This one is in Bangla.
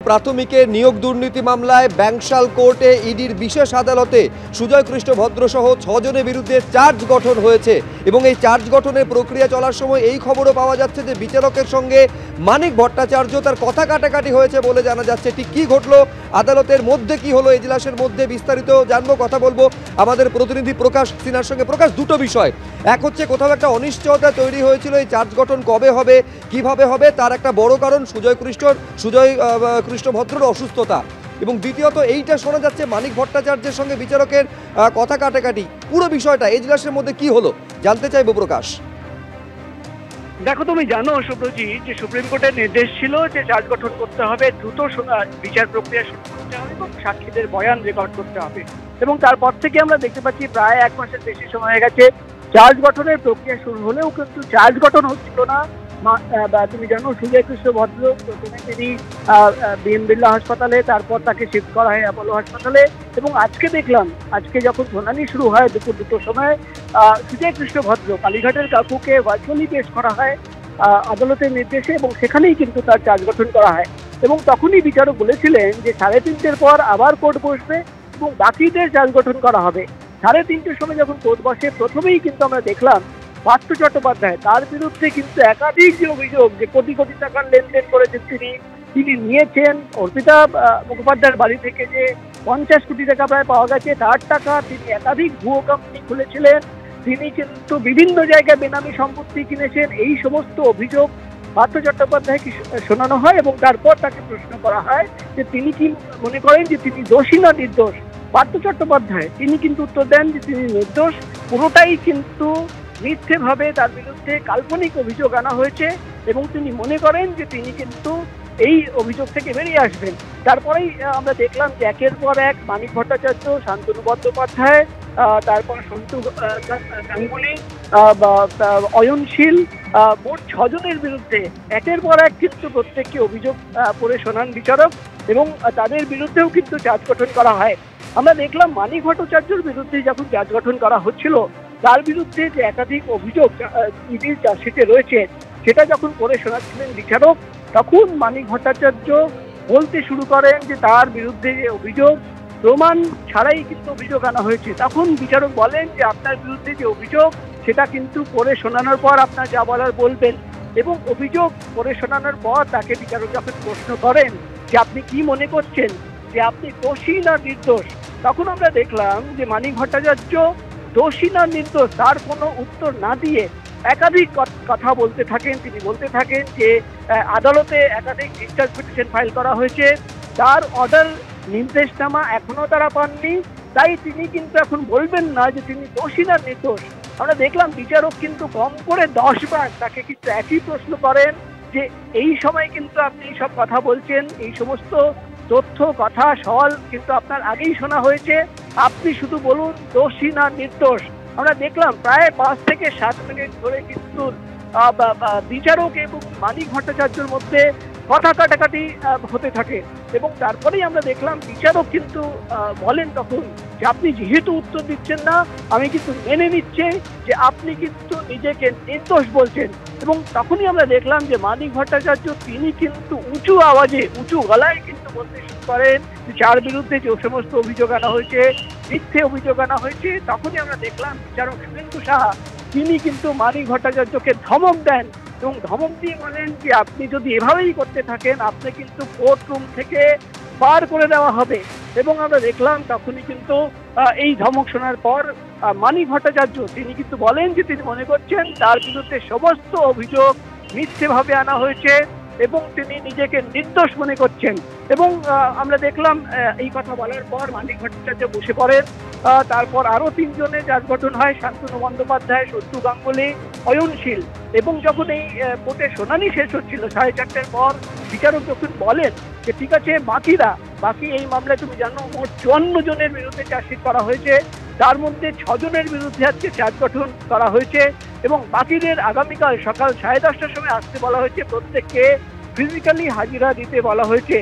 প্রাথমিকের নিয়োগ দুর্নীতি মামলায় ব্যাংশাল কোর্টে ইডির বিশেষ আদালতে সুজয় কৃষ্ণ ভদ্রসহ 6 জনের বিরুদ্ধে চার্জ গঠন হয়েছে এবং এই চার্জ গঠনের প্রক্রিয়া চলার সময় এই খবরও পাওয়া যাচ্ছে যে বিচারকের সঙ্গে মানিক ভট্টাচার্য তার কথা কাটাকাটি হয়েছে বলে জানা যাচ্ছে। ঠিক কি ঘটলো, আদালতের মধ্যে কি হলো, এজলাসের মধ্যে বিস্তারিত জানবো, কথা বলবো আমাদের প্রতিনিধি প্রকাশ সিনহার সঙ্গে। প্রকাশ, দুটো বিষয়, এক হচ্ছে কোথাও একটা অনিশ্চয়তা তৈরি হয়েছিল এই চার্জ গঠন কবে হবে, কিভাবে হবে, তার একটা বড় কারণ সুজয় কৃষ্ণ ভদ্রর অসুস্থতা, এবং দ্বিতীয়ত এইটা শোনা যাচ্ছে মানিক ভট্টাচার্যের সঙ্গে বিচারকের কথা কাটাকাটি। পুরো বিষয়টা এজলাসের মধ্যে কি হলো জানতে চাইবো প্রকাশ। দেখো, তুমি জানো সুব্রজি যে সুপ্রিম কোর্টের নির্দেশ ছিল যে চার্জ গঠন করতে হবে, দ্রুত বিচার প্রক্রিয়া শুরু করতে হবে এবং সাক্ষীদের বয়ান রেকর্ড করতে হবে, এবং তারপর থেকে আমরা দেখতে পাচ্ছি প্রায় 1 মাসের বেশি সময় হয়ে গেছে চার্জ গঠনের প্রক্রিয়া শুরু হলেও কিন্তু চার্জ গঠন হচ্ছিল না। তুমি জানো সুজয় কৃষ্ণ ভদ্র প্রথমে তিনি বিএম বিড়লা হাসপাতালে, তারপর তাকে শিফট করা হয় অ্যাপোলো হাসপাতালে, এবং আজকে দেখলাম আজকে যখন শুনানি শুরু হয় দুপুর 2টোর সময় সুজয় কৃষ্ণ ভদ্র কালীঘাটের কাকুকে ভার্চুয়ালি পেশ করা হয় আদালতের নির্দেশে, এবং সেখানেই কিন্তু তার চার্জ গঠন করা হয়। এবং তখনই বিচারক বলেছিলেন যে 3:30টার পর আবার কোর্ট বসবে এবং বাকিদের চার্জ গঠন করা হবে। 3:30টার সময় যখন কোর্ট বসে প্রথমেই কিন্তু আমরা দেখলাম পার্থ চট্টোপাধ্যায়, তার বিরুদ্ধে কিন্তু একাধিক যে অভিযোগ যে কোটি কোটি টাকার লেনদেন করেছেন তিনি নিয়েছেন অর্পিতা মুখোপাধ্যায়ের বাড়ি থেকে, যে 50 কোটি টাকা প্রায় পাওয়া গেছে তার টাকা, তিনি একাধিক ভুয়ো কোম্পানি খুলেছিলেন, তিনি কিন্তু বিভিন্ন জায়গায় বেনামি সম্পত্তি কিনেছেন, এই সমস্ত অভিযোগ পার্থ চট্টোপাধ্যায়কে শোনানো হয় এবং তারপর তাকে প্রশ্ন করা হয় যে তিনি কি মনে করেন যে তিনি দোষী না নির্দোষ। পার্থ চট্টোপাধ্যায় তিনি কিন্তু উত্তর দেন যে তিনি নির্দোষ, পুরোটাই কিন্তু মিথ্যেভাবে তার বিরুদ্ধে কাল্পনিক অভিযোগ আনা হয়েছে এবং তিনি মনে করেন যে তিনি কিন্তু এই অভিযোগ থেকে বেরিয়ে আসবেন। তারপরেই আমরা দেখলাম যে একের পর এক মানিক ভট্টাচার্য, শান্তনু বন্দ্যোপাধ্যায়, তারপর সন্তু গাঙ্গুলি, অয়নশীল, মোট 6 জনের বিরুদ্ধে একের পর এক কিন্তু প্রত্যেককে অভিযোগ পড়ে শোনান বিচারক এবং তাদের বিরুদ্ধেও কিন্তু চার্জ গঠন করা হয়। আমরা দেখলাম মানিক ভট্টাচার্যের বিরুদ্ধে যখন চার্জ গঠন করা হচ্ছিল তার বিরুদ্ধে যে একাধিক অভিযোগ ইডির চার্জশিটে রয়েছে সেটা যখন পড়ে শোনাচ্ছিলেন বিচারক, তখন মানিক ভট্টাচার্য বলতে শুরু করেন যে তার বিরুদ্ধে যে অভিযোগ প্রমাণ ছাড়াই কিন্তু অভিযোগ আনা হয়েছে। তখন বিচারক বলেন যে আপনার বিরুদ্ধে যে অভিযোগ সেটা কিন্তু পড়ে শোনানোর পর আপনার যা বলার বলবেন, এবং অভিযোগ পড়ে শোনানোর পর তাকে বিচারক যখন প্রশ্ন করেন যে আপনি কি মনে করছেন যে আপনি দোষী না নির্দোষ, তখন আমরা দেখলাম যে মানিক ভট্টাচার্য দোষী না নির্দোষ তার কোনো উত্তর না দিয়ে একাধিক কথা বলতে থাকেন। তিনি বলতে থাকেন যে আদালতে একাধিক ডিসচার্জ পিটিশন ফাইল করা হয়েছে, তার অর্ডার নির্দেশনামা এখনো তারা পাননি, তাই তিনি কিন্তু এখন বলবেন না যে তিনি দোষী না নির্দোষ। আমরা দেখলাম বিচারক কিন্তু কম করে 10 বার তাকে কিন্তু একই প্রশ্ন করেন যে এই সময় কিন্তু আপনি সব কথা বলছেন, এই সমস্ত তথ্য কথা সওয়াল কিন্তু আপনার আগেই শোনা হয়েছে, আপনি শুধু বলুন দোষী না নির্দোষ। আমরা দেখলাম প্রায় 5 থেকে 7 মিনিট ধরে কিন্তু বিচারক এবং মানিক ভট্টাচার্যের মধ্যে কথা কাটাকাটি হতে থাকে, এবং তারপরেই আমরা দেখলাম বিচারক কিন্তু বলেন তখন যে আপনি যেহেতু উত্তর দিচ্ছেন না আমি কিন্তু মেনে নিচ্ছি যে আপনি কিন্তু নিজেকে নির্দোষ বলছেন। এবং তখনই আমরা দেখলাম যে মানিক ভট্টাচার্য তিনি কিন্তু উঁচু আওয়াজে উঁচু গলায় কিন্তু বলতে শুরু করেন যে যার বিরুদ্ধে যে সমস্ত অভিযোগ আনা হয়েছে, মিথ্যে অভিযোগ আনা হয়েছে। তখনই আমরা দেখলাম বিচারক শুভেন্দু সাহা তিনি কিন্তু মানিক ভট্টাচার্যকে ধমক দেন এবং ধমক দিয়ে বলেন যে আপনি যদি এভাবেই করতে থাকেন আপনি কিন্তু কোর্ট রুম থেকে বার করে দেওয়া হবে। এবং আমরা দেখলাম তখনই কিন্তু এই ধমক শোনার পর মানিক ভট্টাচার্য তিনি কিন্তু বলেন যে তিনি মনে করছেন তার বিরুদ্ধে সমস্ত অভিযোগ মিথ্যেভাবে আনা হয়েছে এবং তিনি নিজেকে নির্দোষ মনে করছেন। এবং আমরা দেখলাম এই কথা বলার পর মানিক ভট্টাচার্য বসে পড়েন। তারপর আরো 3 জনের চার্জ গঠন হয়, শান্তনু বন্দ্যোপাধ্যায়, সন্তু গাঙ্গুলি, অয়নশীল। এবং যখন এই কোর্টে শুনানি শেষ হচ্ছিল 4:30টার পর বিচারক যখন বলেন যে ঠিক আছে বাকি এই মামলায় তুমি জানো মোট 54 জনের বিরুদ্ধে চার্জশিট করা হয়েছে, তার মধ্যে 6 জনের বিরুদ্ধে আজকে চার্জ গঠন করা হয়েছে এবং বাকিদের আগামীকাল সকাল 10:30টার সময় আসতে বলা হয়েছে, প্রত্যেককে ফিজিক্যালি হাজিরা দিতে বলা হয়েছে।